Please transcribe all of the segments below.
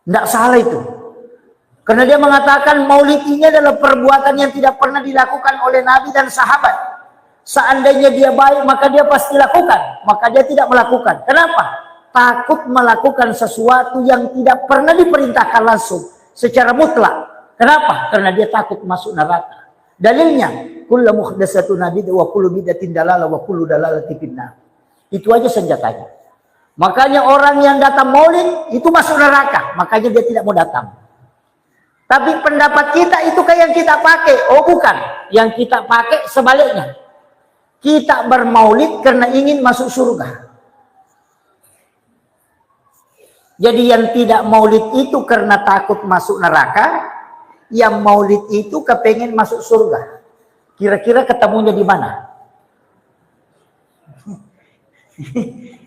Tidak salah itu. Karena dia mengatakan maulid ini adalah perbuatan yang tidak pernah dilakukan oleh Nabi dan sahabat. Seandainya dia baik, maka dia pasti lakukan. Maka dia tidak melakukan. Kenapa? Takut melakukan sesuatu yang tidak pernah diperintahkan langsung secara mutlak. Kenapa? Karena dia takut masuk neraka. Dalilnya, kullu muhdatsatun bid'ah wa kullu bid'atin dalalah wa kullu dalalatin finnar. Itu aja senjatanya. Makanya orang yang datang maulid itu masuk neraka. Makanya dia tidak mau datang. Tapi pendapat kita itu kayak yang kita pakai. Oh bukan. Yang kita pakai sebaliknya. Kita bermaulid karena ingin masuk surga. Jadi yang tidak maulid itu karena takut masuk neraka. Yang maulid itu kepengen masuk surga. Kira-kira ketemunya di mana?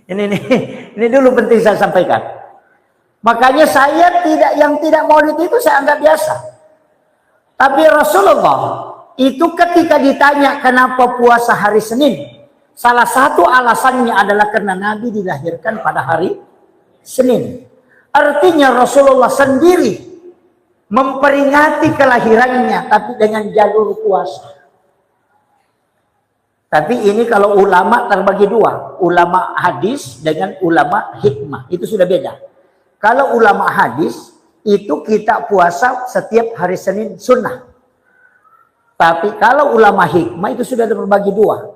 Ini dulu penting saya sampaikan. Makanya saya yang tidak maulid itu saya anggap biasa. Tapi Rasulullah itu ketika ditanya kenapa puasa hari Senin, salah satu alasannya adalah karena Nabi dilahirkan pada hari Senin. Artinya Rasulullah sendiri memperingati kelahirannya tapi dengan jalur puasa. Tapi ini kalau ulama terbagi dua, ulama hadis dengan ulama hikmah, itu sudah beda. Kalau ulama hadis itu kita puasa setiap hari Senin sunnah. Tapi kalau ulama hikmah itu sudah terbagi dua.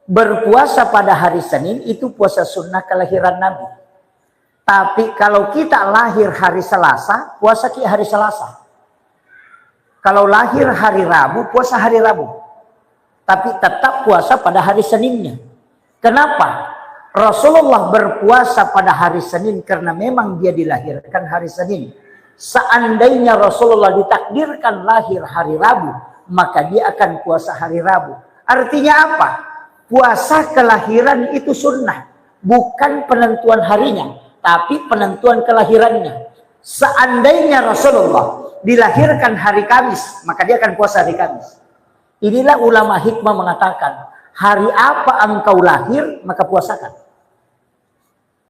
Berpuasa pada hari Senin itu puasa sunnah kelahiran Nabi. Tapi kalau kita lahir hari Selasa, puasa hari Selasa. Kalau lahir hari Rabu, puasa hari Rabu. Tapi tetap puasa pada hari Seninnya. Kenapa? Rasulullah berpuasa pada hari Senin karena memang dia dilahirkan hari Senin. Seandainya Rasulullah ditakdirkan lahir hari Rabu, maka dia akan puasa hari Rabu. Artinya apa? Puasa kelahiran itu sunnah. Bukan penentuan harinya, tapi penentuan kelahirannya. Seandainya Rasulullah dilahirkan hari Kamis, maka dia akan puasa hari Kamis. Inilah ulama hikmah mengatakan, hari apa engkau lahir, maka puasakan.